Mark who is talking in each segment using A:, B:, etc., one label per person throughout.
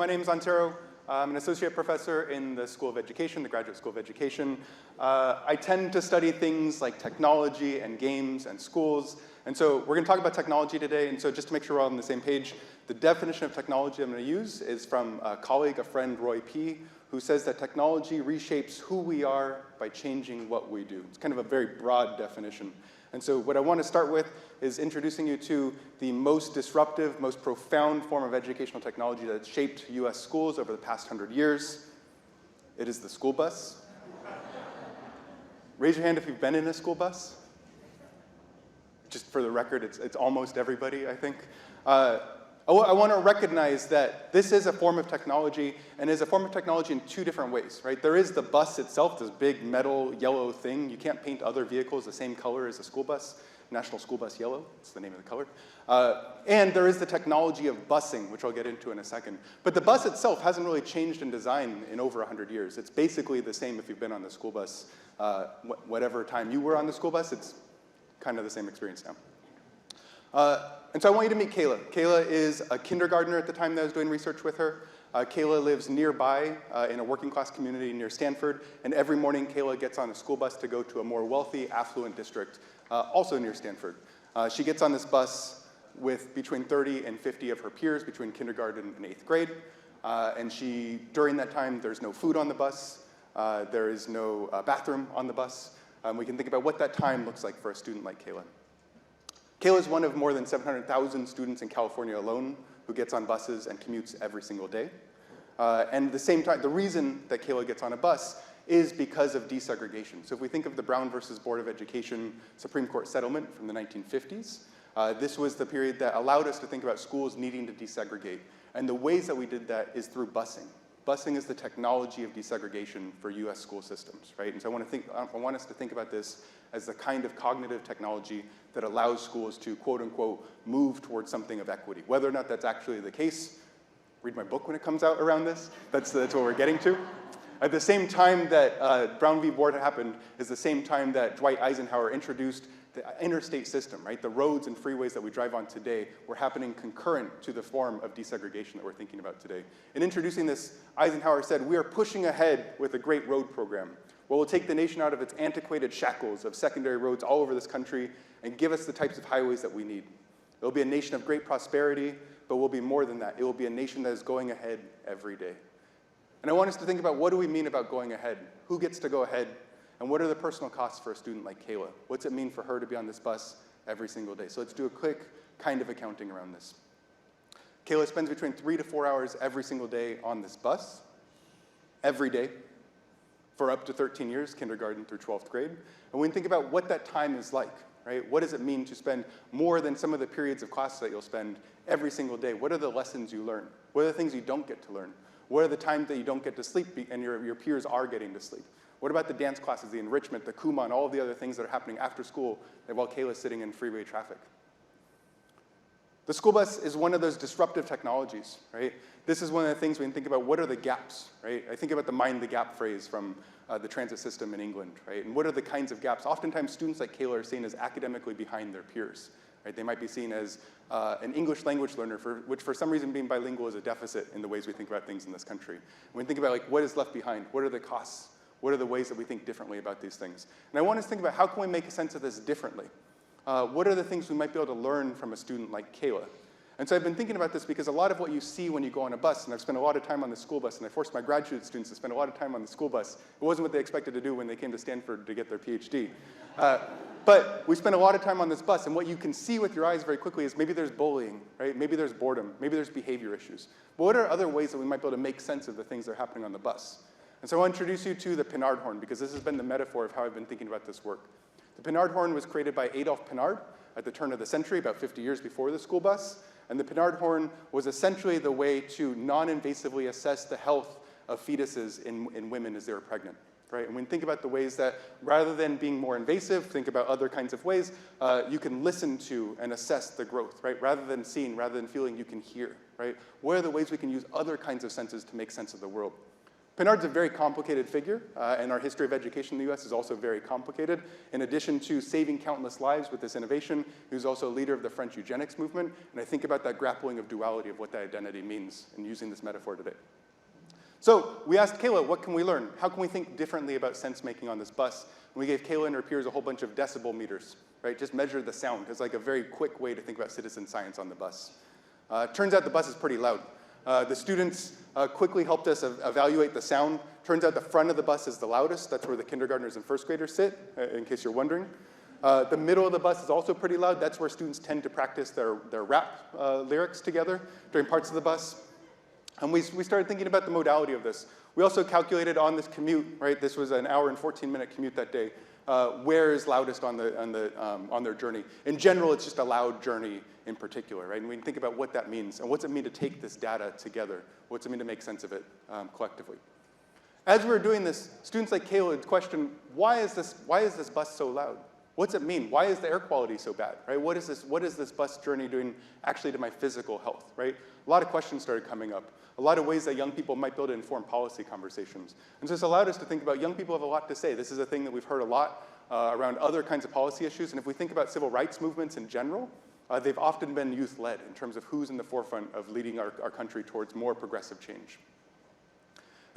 A: My name is Antero. I'm an associate professor in the School of Education, the Graduate School of Education. I tend to study things like technology and games and schools. And so we're going to talk about technology today. And so just to make sure we're all on the same page, the definition of technology I'm going to use is from a colleague, a friend, Roy P., who says that technology reshapes who we are by changing what we do. It's kind of a very broad definition. And so what I want to start with is introducing you to the most disruptive, most profound form of educational technology that's shaped US schools over the past 100 years. It is the school bus. Raise your hand if you've been in a school bus. Just for the record, it's almost everybody, I think. I want to recognize that this is a form of technology, and is a form of technology in two different ways, right? There is the bus itself, this big metal yellow thing. You can't paint other vehicles the same color as a school bus. National School Bus Yellow, it's the name of the color. And there is the technology of busing, which I'll get into in a second. But the bus itself hasn't really changed in design in over 100 years. It's basically the same if you've been on the school bus. Whatever time you were on the school bus, it's kind of the same experience now. And so I want you to meet Kayla. Kayla is a kindergartner at the time that I was doing research with her. Kayla lives nearby in a working class community near Stanford. And every morning, Kayla gets on a school bus to go to a more wealthy, affluent district, also near Stanford. She gets on this bus with between 30 and 50 of her peers between kindergarten and 8th grade. And during that time, there's no food on the bus. There is no bathroom on the bus. We can think about what that time looks like for a student like Kayla. Kayla is one of more than 700,000 students in California alone who gets on buses and commutes every single day. And at the same time, the reason that Kayla gets on a bus is because of desegregation. So if we think of the Brown versus Board of Education Supreme Court settlement from the 1950s, this was the period that allowed us to think about schools needing to desegregate. And the ways that we did that is through busing. Busing is the technology of desegregation for US school systems, right? And so I want us to think about this as the kind of cognitive technology that allows schools to, quote unquote, move towards something of equity. Whether or not that's actually the case, read my book when it comes out around this. That's what we're getting to. At the same time that Brown v. Board happened is the same time that Dwight Eisenhower introduced the interstate system, right? The roads and freeways that we drive on today were happening concurrent to the form of desegregation that we're thinking about today. In introducing this, Eisenhower said, "We are pushing ahead with a great road program where we'll take the nation out of its antiquated shackles of secondary roads all over this country and give us the types of highways that we need. It will be a nation of great prosperity, but we'll be more than that. It will be a nation that is going ahead every day." And I want us to think about what do we mean about going ahead? Who gets to go ahead? And what are the personal costs for a student like Kayla? What's it mean for her to be on this bus every single day? So let's do a quick kind of accounting around this. Kayla spends between 3 to 4 hours every single day on this bus, every day, for up to 13 years, kindergarten through 12th grade. And when we think about what that time is like, right? What does it mean to spend more than some of the periods of classes that you'll spend every single day? What are the lessons you learn? What are the things you don't get to learn? What are the times that you don't get to sleep and your peers are getting to sleep? What about the dance classes, the enrichment, the Kumon, all of the other things that are happening after school while Kayla's sitting in freeway traffic? The school bus is one of those disruptive technologies, right? This is one of the things we can think about, what are the gaps, right? I think about the mind the gap phrase from the transit system in England, right? And what are the kinds of gaps? Oftentimes students like Kayla are seen as academically behind their peers, right? They might be seen as an English language learner, which for some reason being bilingual is a deficit in the ways we think about things in this country. When we think about like what is left behind, what are the costs? What are the ways that we think differently about these things? And I want us to think about how can we make sense of this differently? What are the things we might be able to learn from a student like Kayla? And so I've been thinking about this because a lot of what you see when you go on a bus, and I've spent a lot of time on the school bus, and I forced my graduate students to spend a lot of time on the school bus. It wasn't what they expected to do when they came to Stanford to get their Ph.D. But we spend a lot of time on this bus, and what you can see with your eyes very quickly is maybe there's bullying, right? Maybe there's boredom, maybe there's behavior issues. But what are other ways that we might be able to make sense of the things that are happening on the bus? And so I want to introduce you to the Pinard horn, because this has been the metaphor of how I've been thinking about this work. The Pinard horn was created by Adolphe Pinard at the turn of the century, about 50 years before the school bus. And the Pinard horn was essentially the way to non-invasively assess the health of fetuses in women as they were pregnant, right? And when you think about the ways that, rather than being more invasive, think about other kinds of ways, you can listen to and assess the growth, right? Rather than seeing, rather than feeling, you can hear, right? What are the ways we can use other kinds of senses to make sense of the world? Pinard's a very complicated figure, and our history of education in the US is also very complicated. In addition to saving countless lives with this innovation, he was also a leader of the French eugenics movement, and I think about that grappling of duality of what that identity means and using this metaphor today. So we asked Kayla, what can we learn? How can we think differently about sense making on this bus? And we gave Kayla and her peers a whole bunch of decibel meters, right? Just measure the sound. It's like a very quick way to think about citizen science on the bus. Turns out the bus is pretty loud. The students quickly helped us evaluate the sound. Turns out the front of the bus is the loudest. That's where the kindergartners and first graders sit, in case you're wondering. The middle of the bus is also pretty loud. That's where students tend to practice their rap lyrics together during parts of the bus. And we started thinking about the modality of this. We also calculated on this commute, right? This was an hour and 14-minute commute that day. Where is loudest on their journey? In general, it's just a loud journey in particular, right? And we can think about what that means, and what's it mean to take this data together? What's it mean to make sense of it collectively? As we were doing this, students like Kayla would question, why is this bus so loud? What's it mean? Why is the air quality so bad, right? What is this bus journey doing actually to my physical health, right? A lot of questions started coming up. A lot of ways that young people might be able to inform policy conversations. And so this allowed us to think about young people have a lot to say. This is a thing that we've heard a lot around other kinds of policy issues. And if we think about civil rights movements in general, they've often been youth-led in terms of who's in the forefront of leading our country towards more progressive change.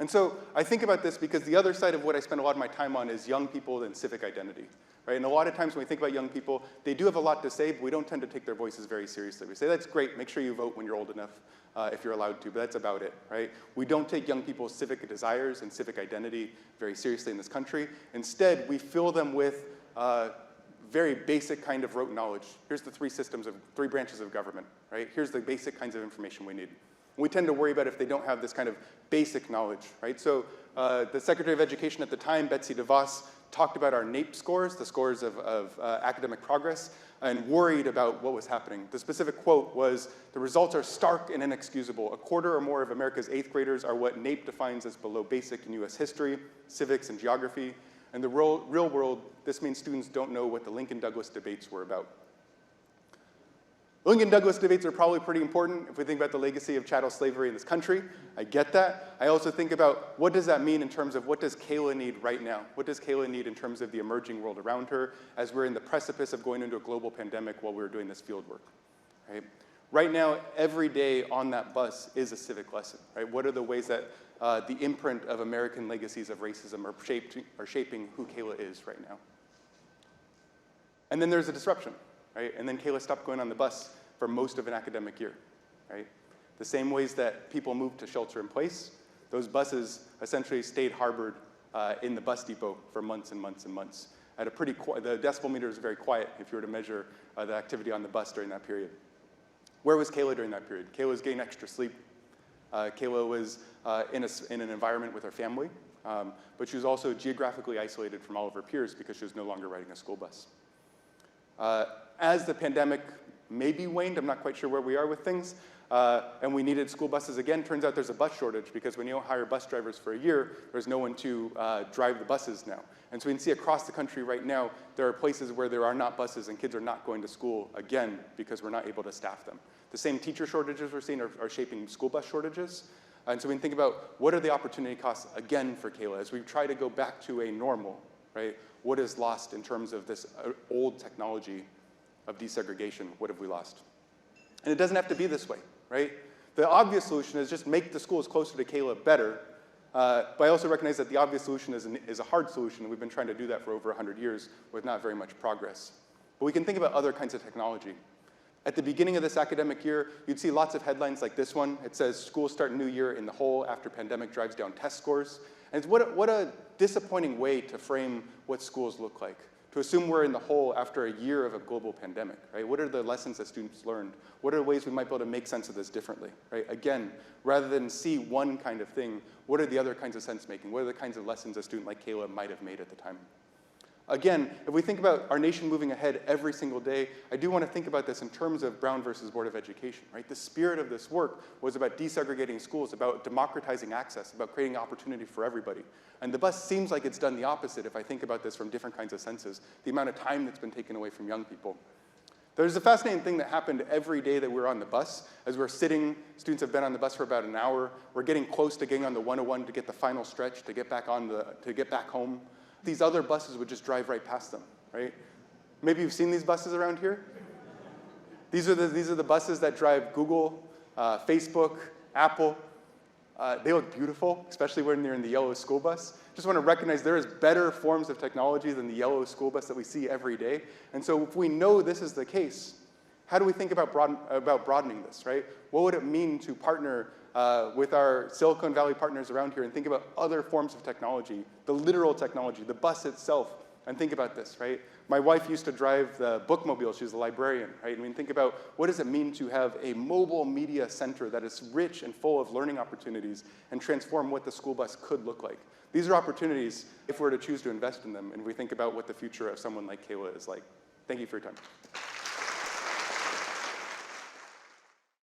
A: And so I think about this because the other side of what I spend a lot of my time on is young people and civic identity. Right? And a lot of times when we think about young people, they do have a lot to say, but we don't tend to take their voices very seriously. We say, that's great, make sure you vote when you're old enough, if you're allowed to, but that's about it, right? We don't take young people's civic desires and civic identity very seriously in this country. Instead, we fill them with very basic kind of rote knowledge. Here's the three branches of government, right? Here's the basic kinds of information we need. We tend to worry about if they don't have this kind of basic knowledge, right? So the Secretary of Education at the time, Betsy DeVos, talked about our NAEP scores, the scores of academic progress, and worried about what was happening. The specific quote was, the results are stark and inexcusable. A quarter or more of America's 8th graders are what NAEP defines as below basic in US history, civics, and geography. In the real world, this means students don't know what the Lincoln-Douglas debates were about. Lincoln-Douglas debates are probably pretty important if we think about the legacy of chattel slavery in this country. I get that. I also think about what does that mean in terms of what does Kayla need right now? What does Kayla need in terms of the emerging world around her as we're in the precipice of going into a global pandemic while we're doing this field work, right? Right now, every day on that bus is a civic lesson, right? What are the ways that the imprint of American legacies of racism are shaping who Kayla is right now? And then there's a disruption. Right? And then Kayla stopped going on the bus for most of an academic year. Right? The same ways that people moved to shelter in place, those buses essentially stayed harbored in the bus depot for months and months and months. At a the decibel meter is very quiet if you were to measure the activity on the bus during that period. Where was Kayla during that period? Kayla was getting extra sleep. Kayla was in an environment with her family, but she was also geographically isolated from all of her peers because she was no longer riding a school bus. As the pandemic maybe waned, I'm not quite sure where we are with things, and we needed school buses again. Turns out there's a bus shortage because when you don't hire bus drivers for a year, there's no one to drive the buses now. And so we can see across the country right now, there are places where there are not buses and kids are not going to school again because we're not able to staff them. The same teacher shortages we're seeing are shaping school bus shortages. And so we can think about what are the opportunity costs again for Kayla as we try to go back to a normal, right? What is lost in terms of this old technology of desegregation? What have we lost? And it doesn't have to be this way, right? The obvious solution is just make the schools closer to Kayla better, but I also recognize that the obvious solution is a hard solution, and we've been trying to do that for over 100 years with not very much progress. But we can think about other kinds of technology. At the beginning of this academic year, you'd see lots of headlines like this one. It says, schools start new year in the hole after pandemic drives down test scores. And what a disappointing way to frame what schools look like, to assume we're in the hole after a year of a global pandemic, right? What are the lessons that students learned? What are the ways we might be able to make sense of this differently, right? Again, rather than see one kind of thing, what are the other kinds of sense making? What are the kinds of lessons a student like Kayla might have made at the time? Again, if we think about our nation moving ahead every single day, I do want to think about this in terms of Brown versus Board of Education, right? The spirit of this work was about desegregating schools, about democratizing access, about creating opportunity for everybody. And the bus seems like it's done the opposite if I think about this from different kinds of senses, the amount of time that's been taken away from young people. There's a fascinating thing that happened every day that we're on the bus. As we're sitting, students have been on the bus for about an hour. We're getting close to getting on the 101 to get the final stretch, to get back home. These other buses would just drive right past them, right? Maybe you've seen these buses around here. These are the buses that drive Google, Facebook, Apple. They look beautiful, especially when they're in the yellow school bus. Just want to recognize there is better forms of technology than the yellow school bus that we see every day. And so if we know this is the case, how do we think about broadening this, right? What would it mean to partner with our Silicon Valley partners around here and think about other forms of technology, the literal technology, the bus itself, and think about this, right? My wife used to drive the bookmobile. She's a librarian, right? I mean, think about what does it mean to have a mobile media center that is rich and full of learning opportunities and transform what the school bus could look like. These are opportunities if we're to choose to invest in them and we think about what the future of someone like Kayla is like. Thank you for your time.